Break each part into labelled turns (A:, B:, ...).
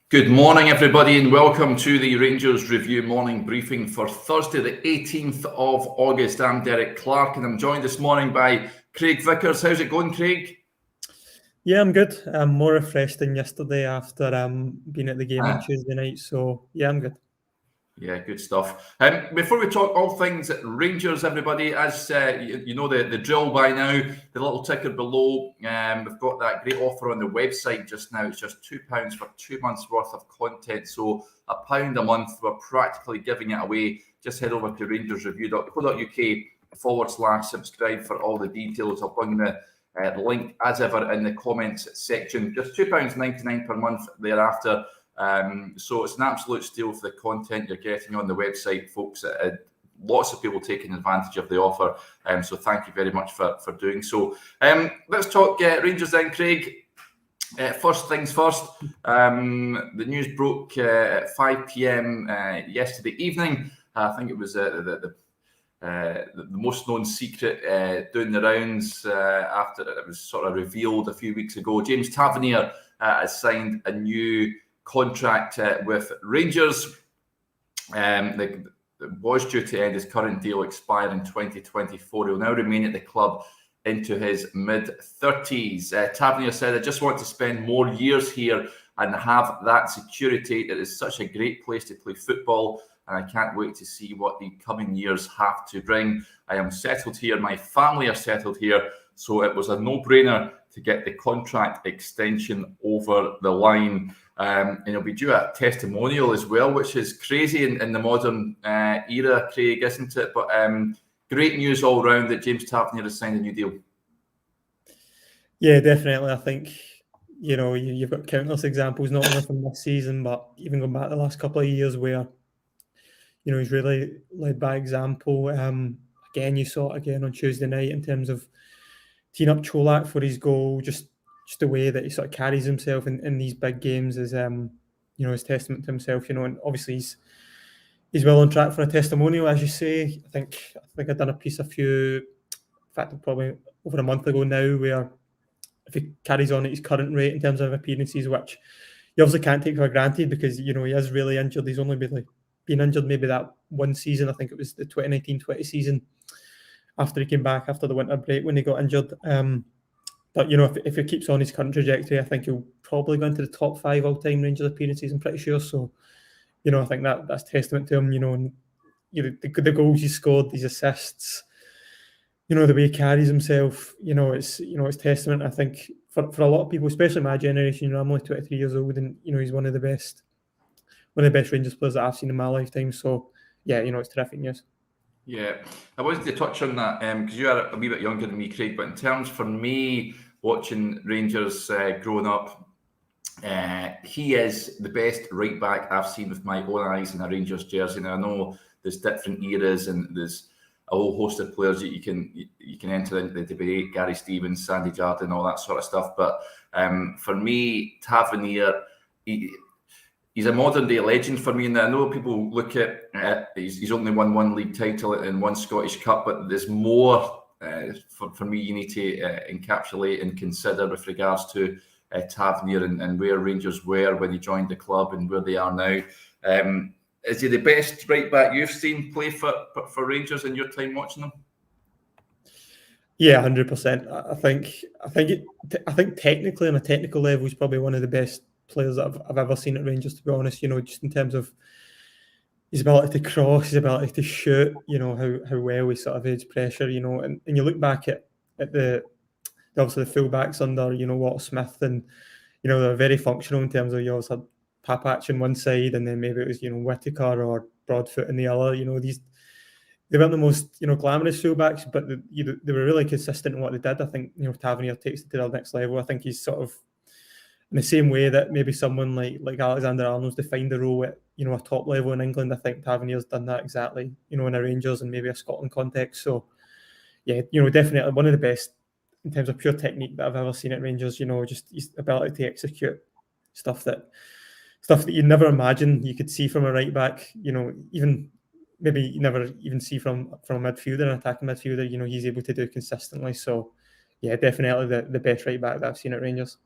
A: Good morning, everybody, and welcome to the Rangers Review morning briefing for Thursday, the 18th of August. I'm Derek Clark, and I'm joined this morning by Craig Vickers. How's it going, Craig?
B: Yeah, I'm good. I'm more refreshed than yesterday after being at the game on Tuesday night. So, yeah, I'm good.
A: Yeah, good stuff. Before we talk all things Rangers, everybody, as you know the drill by now, the little ticker below, we've got that great offer on the website just now. It's just £2 for 2 months worth of content. So £1 a month, we're practically giving it away. Just head over to rangersreview.co.uk/subscribe for all the details. I'll bring the link as ever in the comments section. Just £2.99 per month thereafter. So it's an absolute steal for the content you're getting on the website, folks. Lots of people taking advantage of the offer. So thank you very much for doing so. Let's talk Rangers then, Craig. First things first, the news broke at 5 p.m. Yesterday evening. I think it was the most known secret doing the rounds after it was sort of revealed a few weeks ago. James Tavernier has signed a new contract with Rangers. The was due to end. His current deal expired in 2024. He'll now remain at the club into his mid-30s. Tavernier said, "I just want to spend more years here and have that security. It is such a great place to play football, and I can't wait to see what the coming years have to bring. I am settled here. My family are settled here. So it was a no-brainer to get the contract extension over the line." And he'll be due a testimonial as well, which is crazy in the modern era, Craig, isn't it? But great news all round that James Tavernier has signed a new deal.
B: Yeah, definitely. I think, you've got countless examples, not only from this season, but even going back the last couple of years where, he's really led by example. Again, you saw it again on Tuesday night in terms of teeing up Cholak for his goal, just the way that he sort of carries himself in these big games is, is testament to himself, and obviously he's well on track for a testimonial, as you say. I think I've done a piece in fact, probably over a month ago now, where if he carries on at his current rate in terms of appearances, which you obviously can't take for granted because, he is really injured. He's only been injured maybe that one season. I think it was the 2019-20 season after he came back after the winter break when he got injured. But, if he keeps on his current trajectory, I think he'll probably go into the top 5 all-time Rangers appearances, I'm pretty sure. So, I think that's testament to him, and the goals he scored, these assists, the way he carries himself, it's testament. I think for a lot of people, especially my generation, I'm only 23 years old, and he's one of the best Rangers players that I've seen in my lifetime. So yeah, it's terrific news.
A: Yeah, I wanted to touch on that because you are a wee bit younger than me, Craig. But in terms for me, watching Rangers growing up, he is the best right back I've seen with my own eyes in a Rangers jersey. Now I know there's different eras and there's a whole host of players that you can enter into the debate: Gary Stevens, Sandy Jardine, all that sort of stuff. But for me, Tavernier, he's a modern day legend for me. And I know people look at he's only won one league title and one Scottish Cup, but there's more for me you need to encapsulate and consider with regards to Tavernier and where Rangers were when he joined the club and where they are now. Is he the best right back you've seen play for Rangers in your time watching them?
B: Yeah, 100%. I think technically on a technical level, he's probably one of the best players that I've ever seen at Rangers, to be honest. just in terms of his ability to cross, his ability to shoot, how well he sort of aids pressure, and you look back at the obviously the fullbacks under, Walter Smith, and, they're very functional in terms of you always had Papach on one side and then maybe it was, Whittaker or Broadfoot in the other. They weren't the most, glamorous fullbacks, but they were really consistent in what they did. I think, Tavernier takes it to the next level. I think he's sort of in the same way that maybe someone like Alexander Arnold's defined the role at, a top level in England. I think Tavernier's done that exactly, in a Rangers and maybe a Scotland context. So, yeah, definitely one of the best in terms of pure technique that I've ever seen at Rangers. Just his ability to execute stuff that you never imagine you could see from a right back. Even maybe you never even see from a midfielder, an attacking midfielder. He's able to do consistently. So, yeah, definitely the best right back that I've seen at Rangers.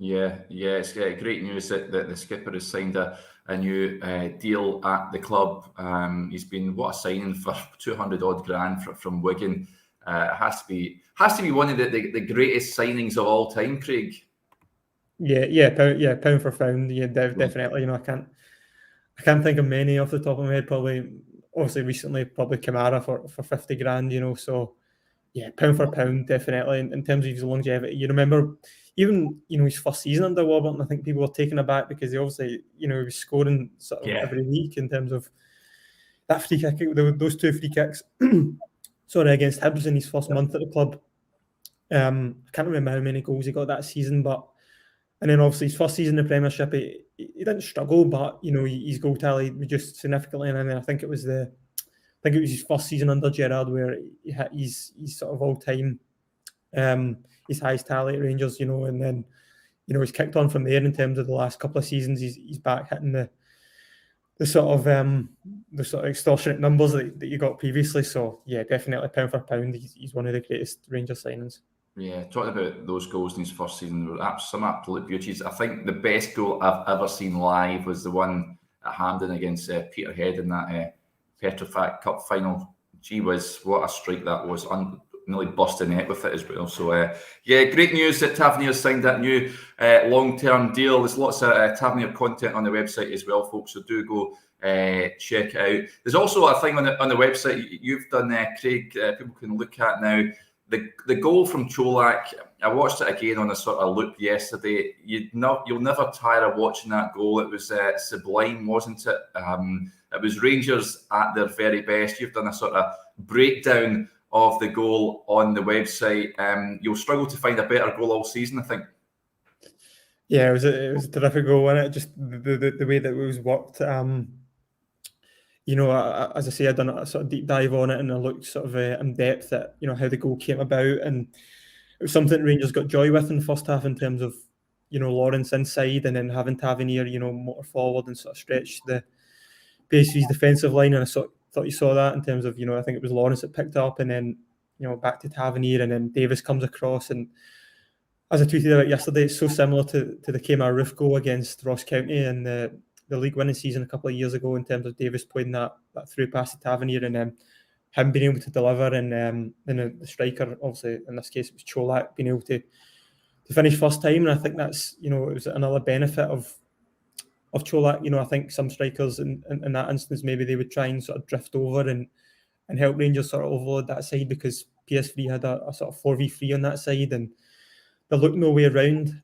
A: Yeah, it's great news that the skipper has signed a new deal at the club. He's been, what a signing for 200 odd grand from Wigan. It has to be one of the greatest signings of all time, Craig.
B: Pound for pound, definitely. I can't think of many off the top of my head. Probably, obviously, recently, probably Kemar for 50 grand. So yeah, pound for pound, definitely. In terms of his longevity, you remember even his first season under Warburton, I think people were taken aback because he obviously he was scoring sort of every week in terms of that free kick, those 2 free kicks. Sorry, against Hibs in his first month at the club. I can't remember how many goals he got that season, and then obviously his first season in the Premiership, he didn't struggle, but his goal tally reduced significantly. And then I think it was his first season under Gerrard where he hit his sort of all time his highest tally at Rangers, and then he's kicked on from there in terms of the last couple of seasons. He's back hitting the sort of extortionate numbers that you got previously. So yeah, definitely pound for pound, he's one of the greatest Rangers signings.
A: Yeah, talking about those goals in his first season, there were some absolute beauties. I think the best goal I've ever seen live was the one at Hampden against Peterhead in that Petrofac Cup final. Gee whiz, what a strike that was. Nearly busted the net with it as well. So, great news that Tavernier signed that new long-term deal. There's lots of Tavernier content on the website as well, folks, so do go check it out. There's also a thing on the website you've done, Craig, people can look at now. The goal from Cholak, I watched it again on a sort of loop yesterday. You'll never tire of watching that goal. It was sublime, wasn't it? It was Rangers at their very best. You've done a sort of breakdown of the goal on the website. You'll struggle to find a better goal all season, I think.
B: Yeah, it was a terrific goal, wasn't it? Just the way that it was worked. As I say, I've done a sort of deep dive on it, and I looked sort of in depth at how the goal came about, and it was something Rangers got joy with in the first half in terms of Lawrence inside, and then having Tavernier motor forward and sort of stretch the base of his defensive line, and I thought you saw that in terms of I think it was Lawrence that picked up, and then back to Tavernier, and then Davis comes across, and as I tweeted about yesterday, it's so similar to the Kemar Roofe goal against Ross County in the league winning season a couple of years ago, in terms of Davis playing that through pass to Tavernier, and then him being able to deliver, and then the striker, obviously in this case it was Cholak, being able to finish first time. And I think that's it was another benefit of Cholak. I think some strikers in that instance, maybe they would try and sort of drift over and help Rangers sort of overload that side, because PSV had a sort of 4v3 on that side, and there looked no way around.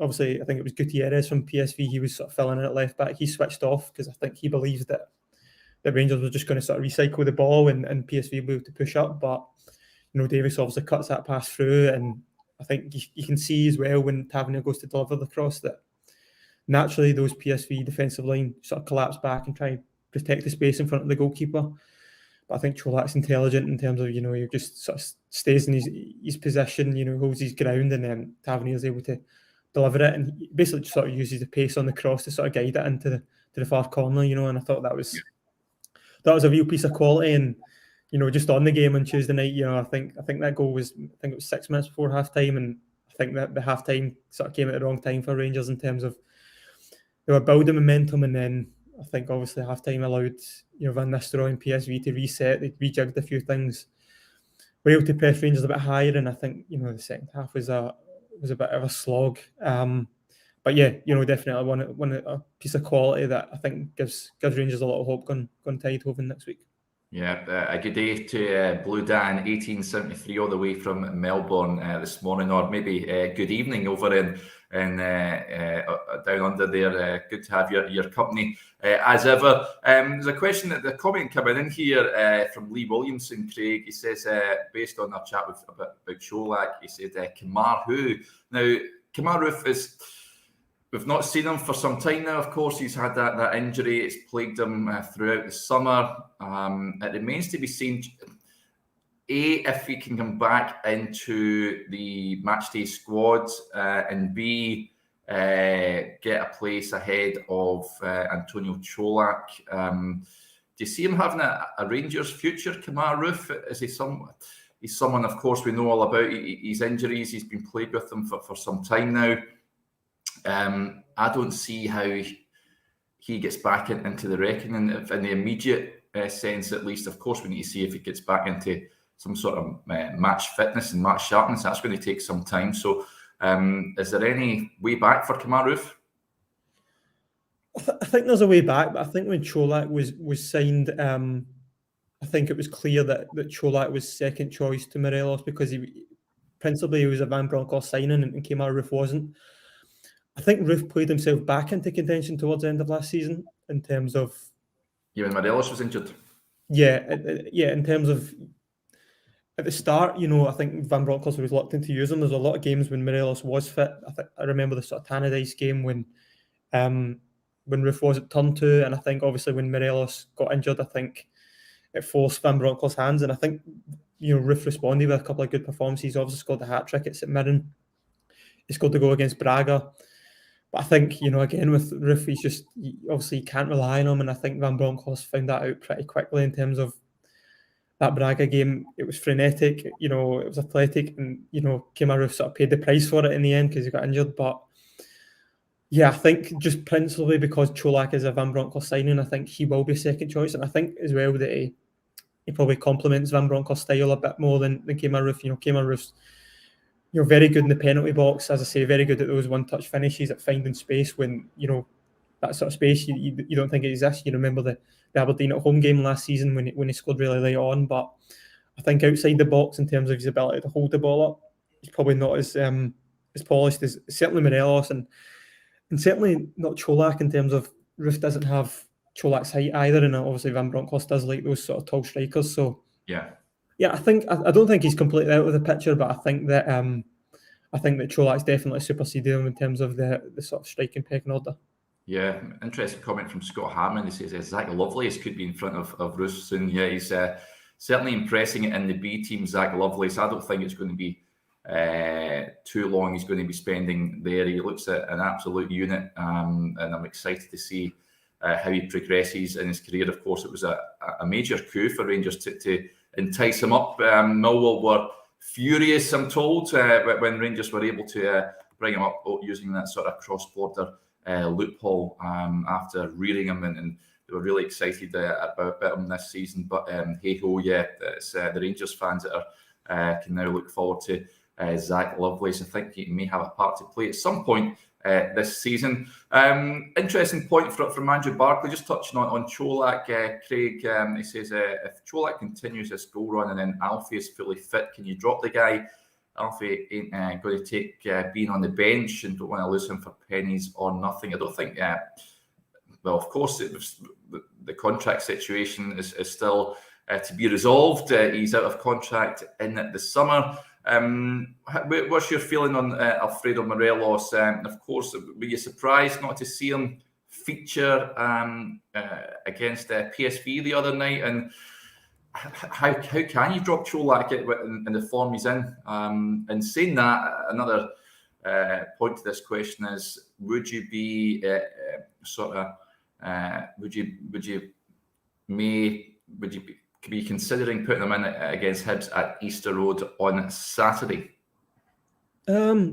B: Obviously, I think it was Gutierrez from PSV. He was sort of filling in at left back. He switched off because I think he believes that Rangers were just going to sort of recycle the ball and PSV would be able to push up. But Davis obviously cuts that pass through, and I think you can see as well when Tavernier goes to deliver the cross that naturally those PSV defensive line sort of collapse back and try and protect the space in front of the goalkeeper. But I think Cholak's intelligent in terms of he just sort of stays in his position, holds his ground, and then Tavernier's able to deliver it, and he basically just sort of uses the pace on the cross to sort of guide it into the far corner, and I thought that was a real piece of quality. And just on the game on Tuesday night, I think that goal was, it was 6 minutes before half time, and I think that the half time sort of came at the wrong time for Rangers in terms of they were building momentum, and then I think obviously half time allowed Van Nistelrooy and PSV to reset. They rejigged a few things. Were able to press Rangers a bit higher, and I think the second half was a bit of a slog. But yeah, definitely one a piece of quality that I think gives Rangers a lot of hope going to Eindhoven next week.
A: Yeah, a good day to Blue Dan 1873 all the way from Melbourne this morning, or maybe good evening over in down under there. Good to have your company as ever. There's a question, the comment coming in here from Lee Williamson, Craig. He says, based on our chat about Cholak, he said, Kemar Roofe. Now, Kemar Roofe is... We've not seen him for some time now. Of course, he's had that injury. It's plagued him throughout the summer. It remains to be seen, A, if he can come back into the matchday squad, and B, get a place ahead of Antonio Cholak. Do you see him having a Rangers future, Kemar Roofe? Is he he's someone, of course, we know all about his injuries. He's been plagued with them for some time now. I don't see how he gets back into the reckoning in the immediate sense, at least. Of course, we need to see if he gets back into some sort of match fitness and match sharpness. That's going to take some time. So, is there any way back for Kemar Roofe?
B: I think there's a way back, but I think when Cholak was signed, I think it was clear that Cholak was second choice to Morelos because he was a Van Bronckhorst signing and Kemar Roofe wasn't. I think Roofe played himself back into contention towards the end of last season in terms of...
A: Yeah, when Morelos was injured.
B: Yeah, in terms of... At the start, I think Van Bronckhorst was reluctant to use him. There's a lot of games when Morelos was fit. I remember the sort of Tannadice game when Roofe wasn't turned to, and I think obviously when Morelos got injured, I think it forced Van Bronckhorst's hands, and I think Roofe responded with a couple of good performances. He obviously scored the hat-trick at St Mirren. He scored the goal against Braga. But I think, again, with Roofe, obviously you can't rely on him, and I think Van Bronckhorst found that out pretty quickly in terms of that Braga game. It was frenetic, it was athletic, and, Kemar Roofe sort of paid the price for it in the end because he got injured. But yeah, I think just principally because Cholak is a Van Bronckhorst signing, I think he will be second choice, and I think as well that he probably complements Van Bronckhorst's style a bit more than Kemar Roofe. Kemar Roofe's very good in the penalty box, as I say, very good at those one-touch finishes, at finding space when, that sort of space you don't think it exists. You remember the Aberdeen at home game last season when he scored really late on, but I think outside the box in terms of his ability to hold the ball up, he's probably not as polished as certainly Morelos and certainly not Cholak in terms of Roofe doesn't have Cholak's height either, and obviously Van Bronckhorst does like those sort of tall strikers. So
A: yeah,
B: I don't think he's completely out of the picture, but I think that Cholak's definitely superseded him in terms of the sort of striking pecking order.
A: Yeah, interesting comment from Scott Harmon. He says Zach Lovelace could be in front of Roofe soon. Yeah, he's certainly impressing it in the B team, Zach Lovelace. I don't think it's going to be too long he's going to be spending there. He looks at an absolute unit, and I'm excited to see how he progresses in his career. Of course, it was a major coup for Rangers to entice him up. Millwall were furious, I'm told, when Rangers were able to bring him up using that sort of cross-border loophole after rearing him, and they were really excited about him this season. But hey-ho, yeah, it's the Rangers fans that can now look forward to Zach Lovelace. I think he may have a part to play at some point this season. Interesting point from Andrew Barkley, just touching on Cholak. Craig, he says, if Cholak continues this goal run and then Alfie is fully fit, can you drop the guy? Alfie ain't going to take being on the bench and don't want to lose him for pennies or nothing. I don't think, well, of course, the contract situation is still to be resolved. He's out of contract in the summer. What's your feeling on Alfredo Morelos? Of course, were you surprised not to see him feature against PSV the other night? And how can you drop Cholak in the form he's in? And saying that, another point to this question is: would you be be considering putting them in against Hibs at Easter Road on Saturday?
B: I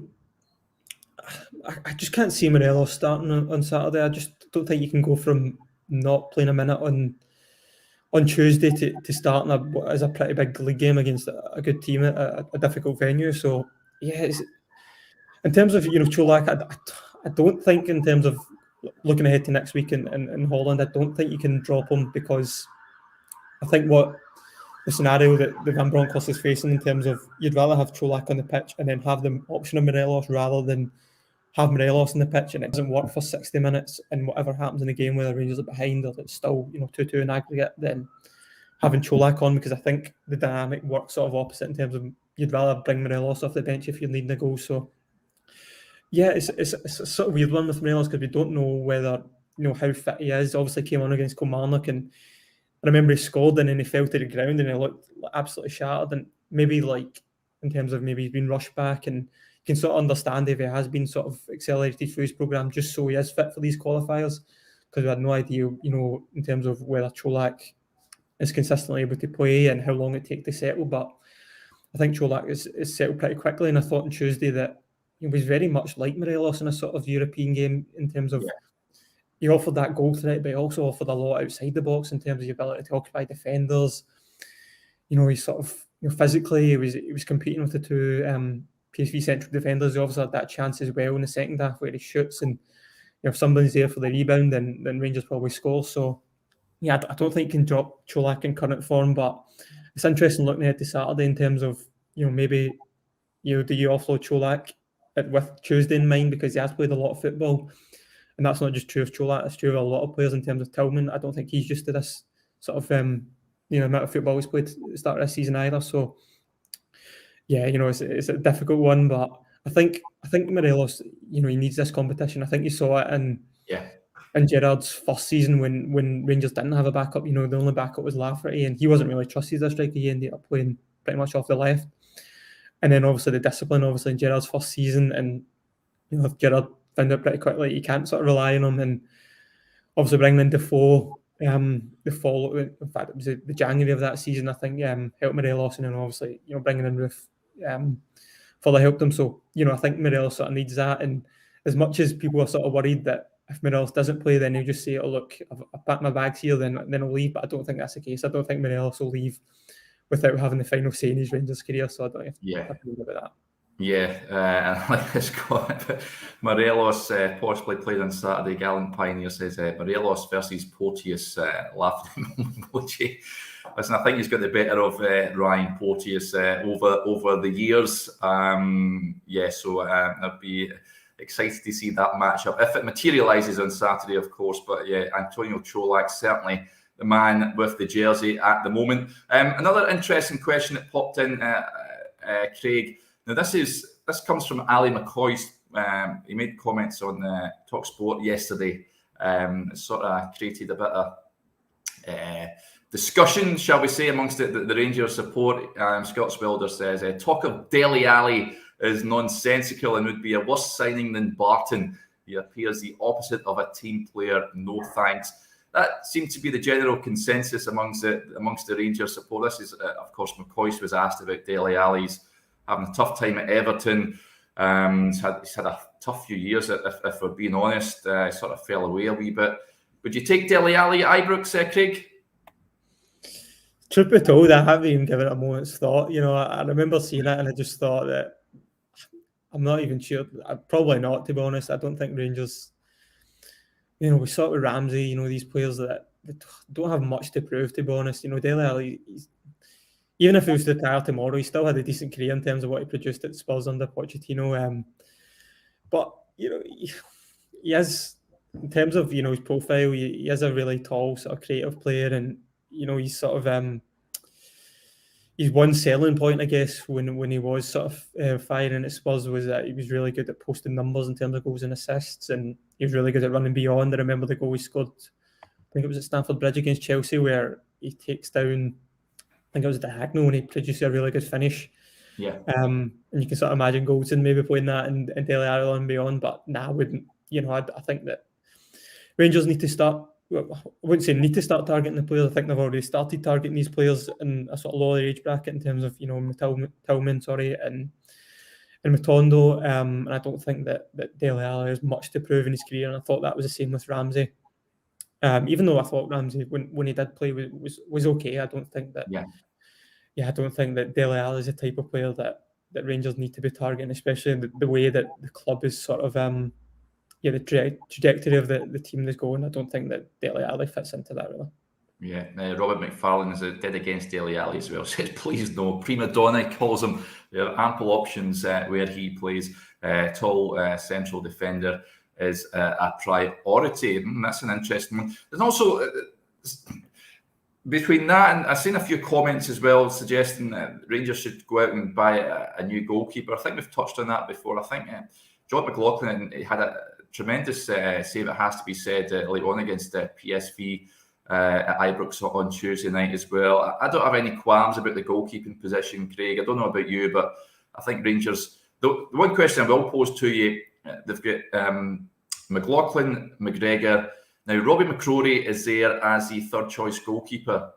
B: just can't see Morelos starting on Saturday. I just don't think you can go from not playing a minute on Tuesday to starting as a pretty big league game against a good team at a difficult venue. So yeah, in terms of Cholak, I don't think in terms of looking ahead to next week in Holland, I don't think you can drop him, because I think what the scenario that the Van Bronckhorst is facing in terms of you'd rather have Cholak on the pitch and then have the option of Morelos rather than have Morelos on the pitch and it doesn't work for 60 minutes and whatever happens in the game, whether Rangers are behind or it's still 2-2 in aggregate, then having Cholak on, because I think the dynamic works sort of opposite in terms of you'd rather bring Morelos off the bench if you're needing a goal. So yeah, it's a sort of weird one with Morelos because we don't know whether how fit he is. Obviously came on against Kilmarnock and I remember he scored and then he fell to the ground and he looked absolutely shattered, and maybe in terms of maybe he's been rushed back, and you can sort of understand if he has been sort of accelerated through his programme just so he is fit for these qualifiers, because we had no idea, in terms of whether Cholak is consistently able to play and how long it takes to settle. But I think Cholak is settled pretty quickly, and I thought on Tuesday that he was very much like Morelos in a sort of European game in terms of
A: Yeah.
B: he offered that goal threat, but he also offered a lot outside the box in terms of the ability to occupy defenders. You know, he sort of physically he was competing with the two PSV central defenders. He obviously had that chance as well in the second half where he shoots, and if somebody's there for the rebound, then Rangers probably score. So yeah, I don't think he can drop Cholak in current form, but it's interesting looking ahead to Saturday in terms of maybe do you offload Cholak with Tuesday in mind because he has played a lot of football, and that's not just true of Cholak, it's true of a lot of players in terms of Tillman. I don't think he's used to this sort of amount of football he's played at the start of this season either. So yeah, it's a difficult one, but I think Morelos, he needs this competition. I think you saw it in Gerrard's first season when Rangers didn't have a backup. The only backup was Lafferty, and he wasn't really trusted as a striker. He ended up playing pretty much off the left. And then obviously the discipline, in Gerrard's first season, and Gerrard found out pretty quickly you can't sort of rely on him. And obviously bringing in Defoe, the fall, in fact it was the January of that season, I think, helped Morelos, and then obviously bringing in Roofe further helped him. So I think Morelos sort of needs that. And as much as people are sort of worried that if Morelos doesn't play, then he'll just say, "Oh look, I've packed my bags here," then I'll leave. But I don't think that's the case. I don't think Morelos will leave without having the final say in his Rangers career. So I don't have to worry about that.
A: Yeah, and I like this comment. Morelos possibly played on Saturday. Gallant Pioneer says Morelos versus Porteous, laughing emoji. Listen, I think he's got the better of Ryan Porteous over the years. So I'd be excited to see that matchup if it materialises on Saturday, of course. But yeah, Antonio Cholak certainly the man with the jersey at the moment. Another interesting question that popped in, Craig. Now this comes from Ali McCoy. He made comments on Talk Sport yesterday. Sort of created a bit of discussion, shall we say, amongst the Rangers support. Scott Swilder says, talk of Dele Alli is nonsensical and would be a worse signing than Barton. He appears the opposite of a team player. No thanks. That seemed to be the general consensus amongst the Rangers support. This is, of course, McCoy was asked about Dele Alli's having a tough time at Everton. He's had a tough few years, if we're being honest. Sort of fell away a wee bit. Would you take Dele Alli at Ibrox, Craig?
B: Truth be told, I haven't even given it a moment's thought. I remember seeing it and I just thought that I'm not even sure. Probably not, to be honest. I don't think Rangers, we saw it with Ramsey, these players that don't have much to prove, to be honest. Dele Alli, even if he was to retire tomorrow, he still had a decent career in terms of what he produced at Spurs under Pochettino. But, he is, in terms of, his profile, he is a really tall, sort of creative player, and, he's sort of, his one selling point, I guess, when he was sort of firing at Spurs was that he was really good at posting numbers in terms of goals and assists, and he was really good at running beyond. I remember the goal he scored, I think it was at Stamford Bridge against Chelsea, where he takes down, I think it was diagonal, and he produces a really good finish.
C: Yeah.
B: And you can sort of imagine Goldson maybe playing that in Dele Alli and beyond, but I wouldn't. I think that Rangers need to start. Well, I wouldn't say need to start targeting the players. I think they've already started targeting these players in a sort of lower age bracket in terms of Tillman, and Matondo. And I don't think that Dele Alli has much to prove in his career. And I thought that was the same with Ramsey. Even though I thought Ramsey, when he did play, was okay. I don't think that. I don't think that Dele Alli is the type of player that Rangers need to be targeting, especially the way that the club is sort of the trajectory of the team that's going. I don't think that Dele Alli fits into that really.
A: Yeah, Robert McFarlane is dead against Dele Alli as well. Says, please no. Prima donna calls him. There are ample options where he plays. Tall central defender is a priority. That's an interesting one. There's also between that, and I've seen a few comments as well suggesting that Rangers should go out and buy a new goalkeeper. I think we've touched on that before. I think John McLaughlin had a tremendous save, it has to be said, late on against PSV at Ibrox on Tuesday night as well. I don't have any qualms about the goalkeeping position, Craig. I don't know about you, but I think Rangers... The one question I will pose to you, they've got McLaughlin, McGregor. Now, Robbie McCrory is there as the third choice goalkeeper.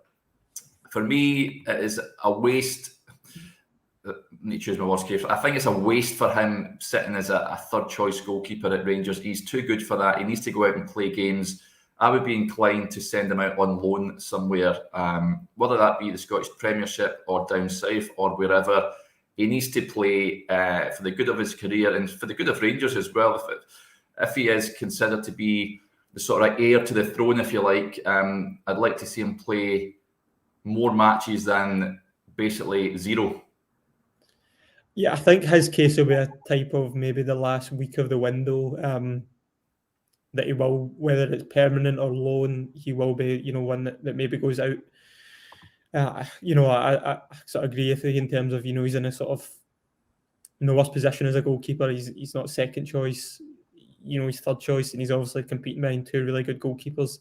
A: For me, it is a waste need to choose my words carefully. I think it's a waste for him sitting as a third choice goalkeeper at Rangers. He's too good for that. He needs to go out and play games. I would be inclined to send him out on loan somewhere, whether that be the Scottish Premiership or down south or wherever. He needs to play for the good of his career and for the good of Rangers as well. If he is considered to be the sort of heir to the throne, if you like, I'd like to see him play more matches than basically zero.
B: Yeah, I think his case will be a type of maybe the last week of the window that he will, whether it's permanent or loan, he will be, one that maybe goes out. I sort of agree with you in terms of, he's in a sort of worst position as a goalkeeper. He's not second choice, he's third choice, and he's obviously competing behind two really good goalkeepers.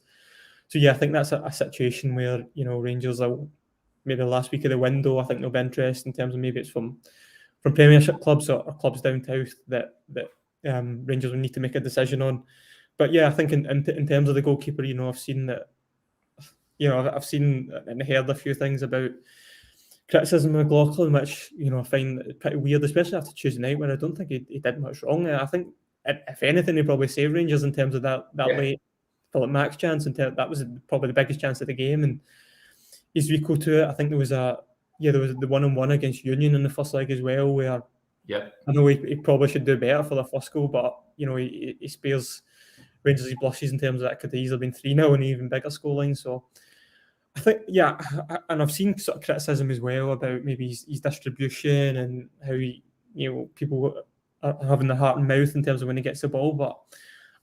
B: So yeah, I think that's a situation where, Rangers are maybe the last week of the window. I think they'll be interested in terms of maybe it's from Premiership clubs or clubs down south that Rangers will need to make a decision on. But yeah, I think in terms of the goalkeeper, I've seen that, I've seen and heard a few things about criticism of McLaughlin, which, I find pretty weird, especially after Tuesday night, where I don't think he did much wrong. I think, if anything, he probably saved Rangers in terms of that late Philip Mack's chance, and that was probably the biggest chance of the game, and he's equal to it. I think there was the 1-on-1 against Union in the first leg as well, where I know he probably should do better for the first goal, but he spares Rangers his blushes in terms of that could have easily been 3-0 and even bigger scoreline. So I think, and I've seen sort of criticism as well about maybe his distribution and how people are having the heart and mouth in terms of when he gets the ball, but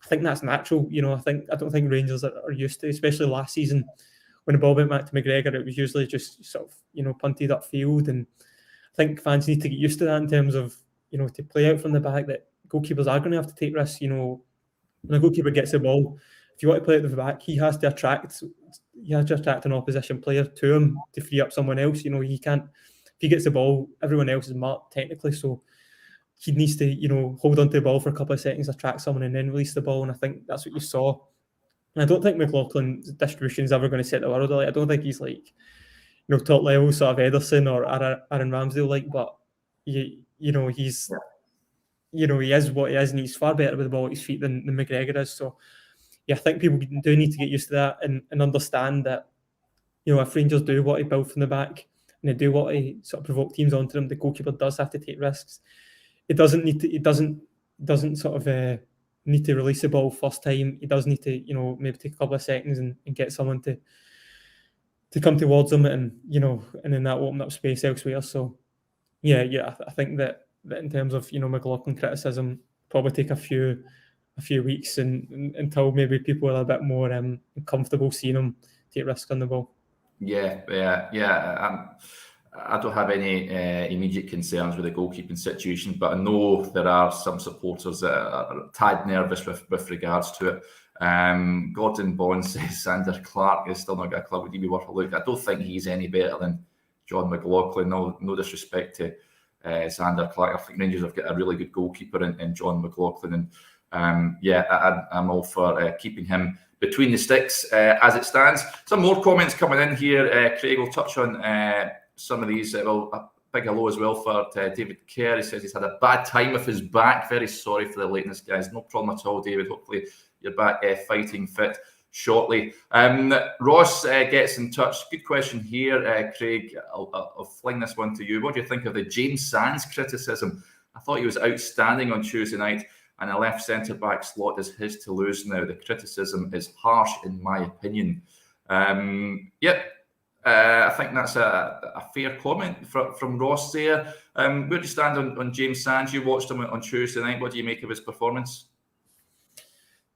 B: I think that's natural. I don't think Rangers are used to, especially last season when the ball went back to McGregor, it was usually just sort of punted upfield, and I think fans need to get used to that in terms of to play out from the back, that goalkeepers are going to have to take risks. When a goalkeeper gets the ball, if you want to play out the back, he has to attract an opposition player to him to free up someone else. He can't, if he gets the ball, everyone else is marked technically, so he needs to hold on to the ball for a couple of seconds, attract someone, and then release the ball. And I think that's what you saw. And I don't think McLaughlin's distribution is ever going to set the world alight. I don't think he's like top level sort of Ederson or Aaron Ramsdale like, but he's he is what he is, and he's far better with the ball at his feet than McGregor is. So yeah, I think people do need to get used to that and understand that if Rangers do want to build from the back and they do want to sort of provoke teams onto them, the goalkeeper does have to take risks. It doesn't need to. It doesn't sort of need to release the ball first time. He does need to maybe take a couple of seconds and get someone to come towards him, and and then that will open up space elsewhere. So yeah, I think that in terms of McLaughlin criticism, probably take a few weeks and until maybe people are a bit more comfortable seeing him take risk on the ball.
A: I don't have any immediate concerns with the goalkeeping situation, but I know there are some supporters that are a tad nervous with regards to it. Gordon Bond says Sander Clark is still not got a club. Would he be worth a look? I don't think he's any better than John McLaughlin. No disrespect to Sander Clark. I think Rangers have got a really good goalkeeper in John McLaughlin, and I'm all for keeping him between the sticks as it stands. Some more comments coming in here. Craig will touch on some of these. A big hello as well for David Kerr. He says he's had a bad time with his back. Very sorry for the lateness, guys. No problem at all, David. Hopefully you're back fighting fit shortly. Ross gets in touch. Good question here, Craig. I'll fling this one to you. What do you think of the James Sands criticism? I thought he was outstanding on Tuesday night, and a left centre-back slot is his to lose now. The criticism is harsh, in my opinion. I think that's a fair comment from Ross there. Where do you stand on James Sands? You watched him on Tuesday night. What do you make of his performance?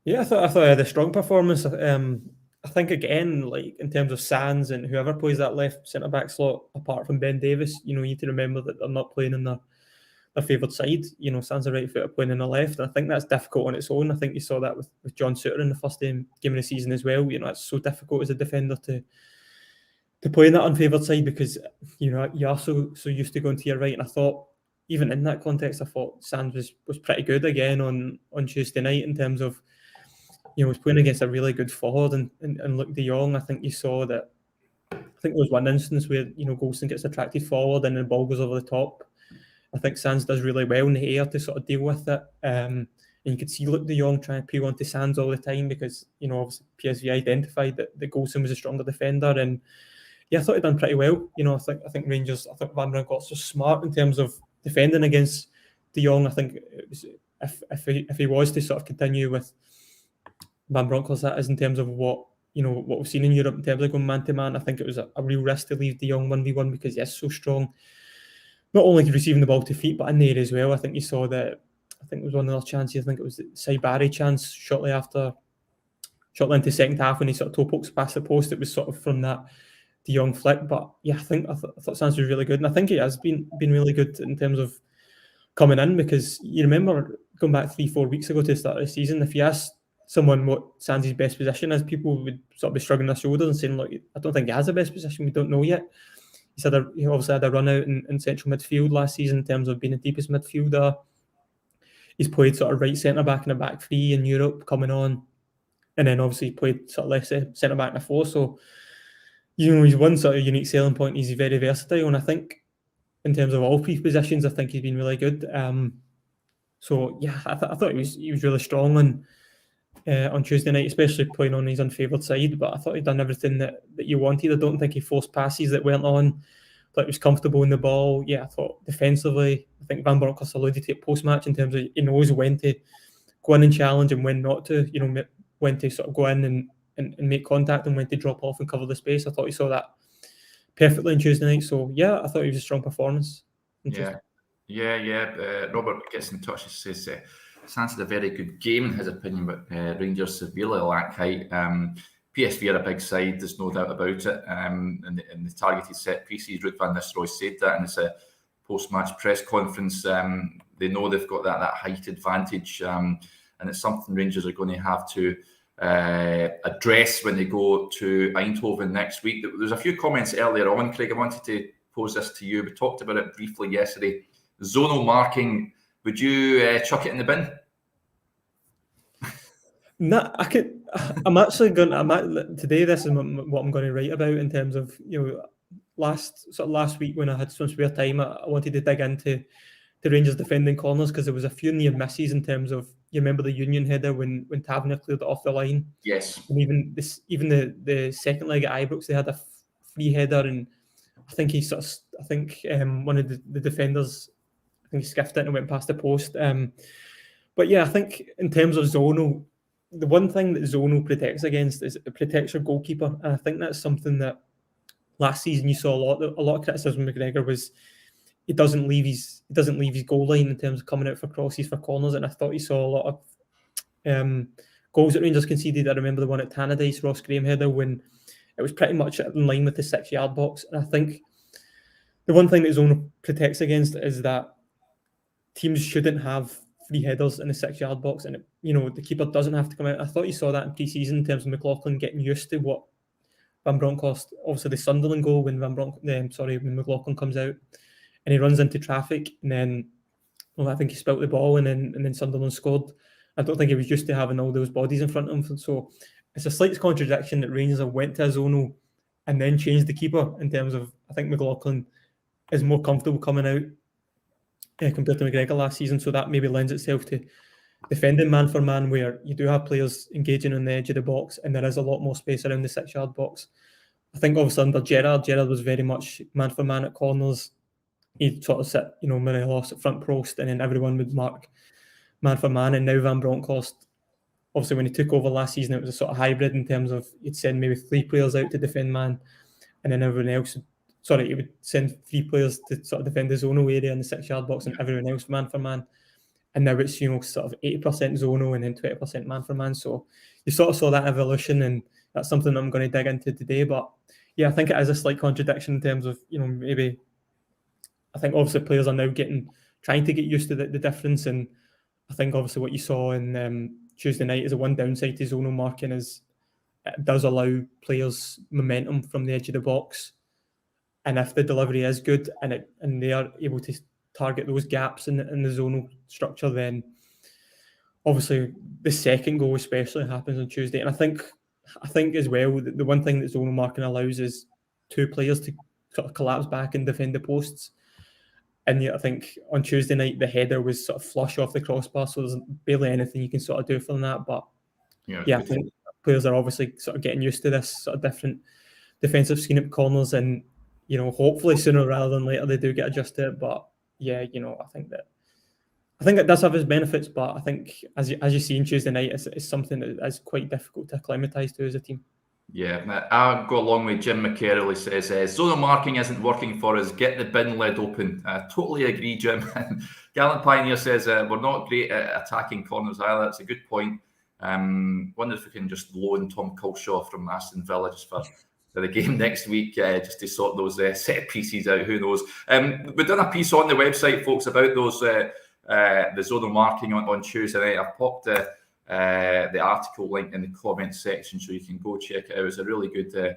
B: Yeah, I thought he had a strong performance. I think, again, like in terms of Sands and whoever plays that left centre-back slot, apart from Ben Davies, you need to remember that they're not playing in their favoured side. Sands are right footer playing in the left, and I think that's difficult on its own. I think you saw that with John Souttar in the first game of the season as well. It's so difficult as a defender to play in that unfavoured side because you are so used to going to your right. And I thought, even in that context, I thought Sands was pretty good again on Tuesday night in terms of was playing against a really good forward and Luke de Jong. I think you saw that. I think there was one instance where Golston gets attracted forward and the ball goes over the top, I think Sands does really well in the air to sort of deal with it. And you could see Luke de Jong trying to peel onto Sands all the time because, obviously PSV identified that Goalson was a stronger defender. And yeah, I thought he'd done pretty well. I think Rangers, I think Van Bronckhorst was smart in terms of defending against de Jong. I think it was, if he was to sort of continue with Van Bronckhorst, that is in terms of what we've seen in Europe in terms of going man to man. I think it was a real risk to leave de Jong 1v1 because he is so strong. Not only receiving the ball to feet, but in the air as well. I think you saw that. I think it was one of their chances. I think it was the Saibari chance shortly into second half when he sort of toe pokes past the post. It was sort of from that de Jong flick. But yeah, I thought Sands was really good, and I think he has been really good in terms of coming in, because you remember going back 3-4 weeks ago to the start of the season, if you asked someone what Sands' best position is, people would sort of be shrugging their shoulders and saying, look, I don't think he has a best position. We don't know yet. He obviously had a run out in central midfield last season in terms of being the deepest midfielder. He's played sort of right centre back in a back three in Europe coming on, and then obviously played sort of left centre back in a four. So he's one sort of unique selling point. He's very versatile, and I think in terms of all three positions, I think he's been really good. So yeah, I thought he was really strong on Tuesday night, especially playing on his unfavoured side. But I thought he'd done everything that you wanted. I don't think he forced passes that weren't on. Like, he was comfortable in the ball. Yeah, I thought defensively, I think Van Bronckhorst alluded to it post-match in terms of he knows when to go in and challenge and when not to, when to sort of go in and make contact and when to drop off and cover the space. I thought he saw that perfectly on Tuesday night. So yeah, I thought he was a strong performance.
A: Robert gets in touch and says Sands had a very good game in his opinion, but Rangers severely lack height. PSV are a big side, there's no doubt about it. And the targeted set pieces, Ruud van Nistelrooy said that in his post-match press conference. They know they've got that height advantage, and it's something Rangers are going to have to address when they go to Eindhoven next week. There's a few comments earlier on, Craig. I wanted to pose this to you. We talked about it briefly yesterday. Zonal marking, would you chuck it in the bin?
B: No, today. This is what I'm going to write about in terms of last week when I had some spare time. I wanted to dig into the Rangers defending corners because there was a few near misses in terms of, you remember the Union header when Tavernier cleared it off the line.
A: Yes.
B: And even the second leg at Ibrox, they had a free header, and I think one of the defenders, I think he skiffed it and went past the post. But yeah, I think in terms of Zonal, the one thing that Zonal protects against is it protects your goalkeeper, and I think that's something that last season you saw a lot of criticism of McGregor was he doesn't leave his goal line in terms of coming out for crosses for corners, and I thought you saw a lot of goals that Rangers conceded. I remember the one at Tannadice, Ross Graham header, when it was pretty much in line with the 6-yard box, and I think the one thing that Zonal protects against is that teams shouldn't have free headers in the 6-yard box, and the keeper doesn't have to come out. I thought you saw that in pre-season in terms of McLaughlin getting used to what Van Bronckhorst, obviously the Sunderland goal when when McLaughlin comes out and he runs into traffic, and then I think he spilt the ball, and then Sunderland scored. I don't think he was used to having all those bodies in front of him, so it's a slight contradiction that Rangers have went to a zonal and then changed the keeper in terms of, I think McLaughlin is more comfortable coming out compared to McGregor last season, so that maybe lends itself to defending man for man, where you do have players engaging on the edge of the box and there is a lot more space around the 6-yard box. I think obviously under Gerrard was very much man for man at corners. He'd sort of sit, Morelos at front post, and then everyone would mark man for man. And now Van Bronckhorst, obviously when he took over last season, it was a sort of hybrid in terms of he'd send maybe 3 players out to defend man, and then everyone else he would send 3 players to sort of defend the zonal area in the 6-yard box and everyone else man for man. And now it's, sort of 80% zonal and then 20% man for man. So you sort of saw that evolution, and that's something I'm going to dig into today. But yeah, I think it is a slight contradiction in terms of, maybe I think obviously players are now trying to get used to the difference. And I think obviously what you saw in Tuesday night is a one downside to zonal marking is it does allow players momentum from the edge of the box. And if the delivery is good and they are able to target those gaps in the zonal structure, then obviously the second goal especially happens on Tuesday. And I think as well, the one thing that zonal marking allows is 2 players to sort of collapse back and defend the posts. And I think on Tuesday night, the header was sort of flush off the crossbar, so there's barely anything you can sort of do from that. But I think players are obviously sort of getting used to this sort of different defensive scheme at corners, and hopefully sooner rather than later they do get adjusted. But I think it does have its benefits, but I think as you see on Tuesday night, it's something that is quite difficult to acclimatise to as a team.
A: Yeah, I'll go along with Jim McCarroll. He says, zonal marking isn't working for us. Get the bin lid open. Totally agree, Jim. Gallant Pioneer says, we're not great at attacking corners either. That's a good point. Wonder if we can just loan Tom Culshaw from Aston Villa just for the game next week, just to sort those set pieces out. Who knows? We've done a piece on the website, folks, about those the zonal marking on Tuesday night. I've popped the article link in the comments section, so you can go check it out. It's a really good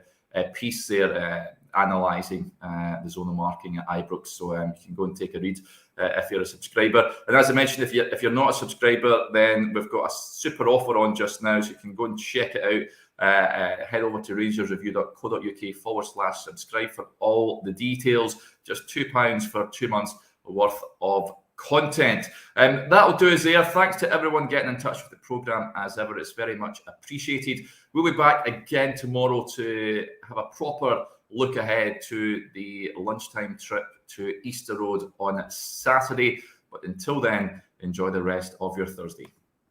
A: piece there analysing the zonal marking at Ibrox, so you can go and take a read if you're a subscriber. And as I mentioned, if you're not a subscriber, then we've got a super offer on just now, so you can go and check it out. Head over to rangersreview.co.uk/subscribe for all the details. Just £2 for 2 months worth of content. That'll do us there. Thanks to everyone getting in touch with the programme as ever. It's very much appreciated. We'll be back again tomorrow to have a proper look ahead to the lunchtime trip to Easter Road on Saturday. But until then, enjoy the rest of your Thursday.